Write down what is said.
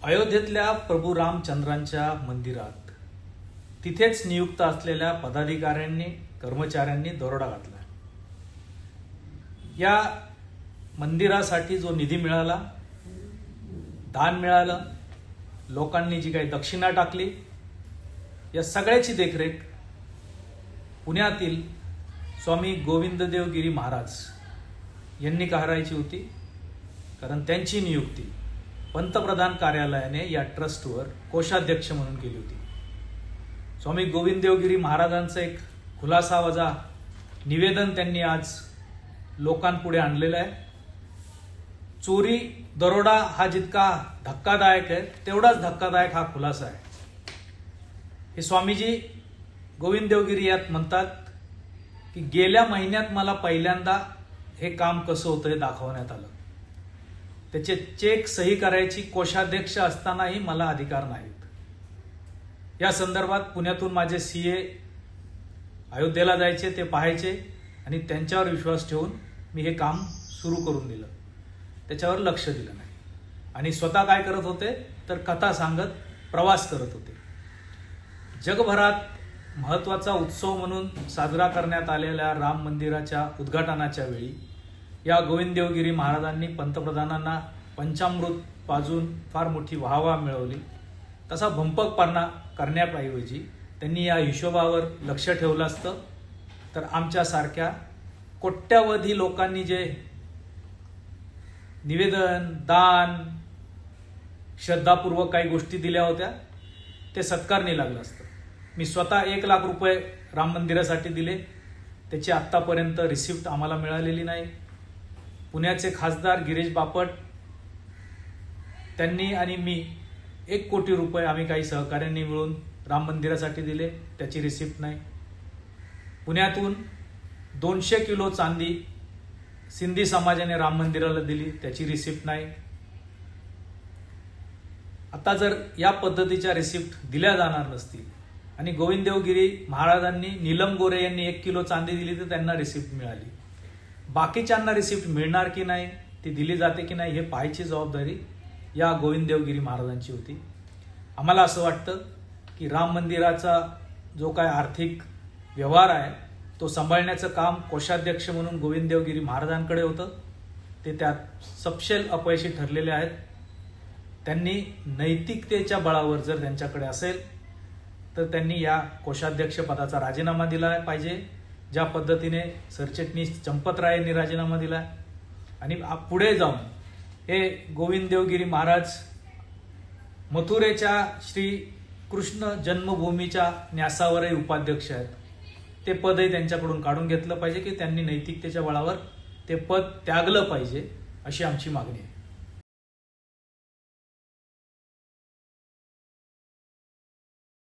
अयोध्येतल्या प्रभू रामचंद्रांच्या मंदिरात तिथेच नियुक्त असलेल्या पदाधिकाऱ्यांनी कर्मचाऱ्यांनी दरोडा घातला। या मंदिरासाठी जो निधी मिळाला, दान मिळालं, लोकांनी जी काही दक्षिणा टाकली, या सगळ्याची देखरेख पुण्यातील स्वामी गोविंददेव गिरी महाराज यांनी करायची होती। कारण त्यांची नियुक्ती पंतप्रधान कार्यालयाने या ट्रस्टवर कोषाध्यक्ष म्हणून केली होती। स्वामी गोविंददेव गिरी महाराजांचं एक खुलासावजा निवेदन त्यांनी आज लोकांपुढे आणलेलं आहे। चोरी दरोडा हा जितका धक्कादायक आहे, तेवढाच धक्कादायक हा खुलासा आहे। हे स्वामीजी गोविंददेव गिरी यात म्हणतात की गेल्या महिन्यात मला पहिल्यांदा हे काम कसं होतं हे दाखवण्यात आलं। त्याचे चेक सही करायची कोषाध्यक्ष असतानाही मला अधिकार नाहीत। या संदर्भात पुण्यातून माझे सीए अयोध्येला जायचे, ते पाहायचे आणि त्यांच्यावर विश्वास ठेवून मी हे काम सुरू करून दिलं। त्याच्यावर लक्ष दिलं नाही आणि स्वतः काय करत होते तर कथा सांगत प्रवास करत होते। जगभरात महत्त्वाचा उत्सव म्हणून साजरा करण्यात आलेल्या राम मंदिराच्या उद्घाटनाच्या वेळी या गोविंददेव गिरी महाराजांनी पंतप्रधानांना पंचामृत पाजून फार मोठी वाहवा मिळवली। तसा भंपकपणा करण्याऐवजी त्यांनी या हिशोबावर लक्ष ठेवलं असतं तर आमच्यासारख्या कोट्यावधी लोकांनी जे निवेदन, दान, श्रद्धापूर्वक काही गोष्टी दिल्या होत्या ते सत्कारणी लागलं असतं। मी स्वतः 1 लाख रुपये राम मंदिरासाठी दिले, त्याची आत्तापर्यंत रिसिप्ट आम्हाला मिळालेली नाही। पुण्याचे खासदार गिरीश बापट त्यांनी आणि मी 1 कोटी रुपये आम्ही काही सहकार्यांनी मिळून राम मंदिरासाठी दिले, त्याची रिसिप्ट नाही। पुण्यातून 200 किलो चांदी सिंधी समाजाने राम मंदिराला दिली, त्याची रिसिप्ट नाही। आता जर या पद्धतीच्या रिसिप्ट दिल्या जाणार नसतील आणि गोविंददेव गिरी महाराजांनी नीलम गोरे यांनी 1 किलो चांदी दिली तर त्यांना रिसिप्ट मिळाली, बाकीच्यांना रिसिप्ट मिळणार की नाही, ती दिली जाते की नाही हे पाहायची जबाबदारी या गोविंददेव गिरी महाराजांची होती। आम्हाला असं वाटतं की राम मंदिराचा जो काय आर्थिक व्यवहार आहे तो सांभाळण्याचं काम कोषाध्यक्ष म्हणून गोविंददेव गिरी महाराजांकडे होतं, ते त्यात सपशेल अपयशी ठरलेले आहेत। त्यांनी नैतिकतेच्या बळावर जर त्यांच्याकडे असेल तर त्यांनी या कोषाध्यक्ष पदाचा राजीनामा दिला पाहिजे, ज्या पद्धतीने सरचिटणीस चंपतराय यांनी राजीनामा दिला। आणि पुढे जाऊन हे गोविंददेव गिरी महाराज मथुरेच्या श्री कृष्ण जन्मभूमीच्या न्यासावरही उपाध्यक्ष आहेत, ते पदही त्यांच्याकडून काढून घेतलं पाहिजे की त्यांनी नैतिकतेच्या बळावर ते पद त्यागलं पाहिजे, अशी आमची मागणी आहे।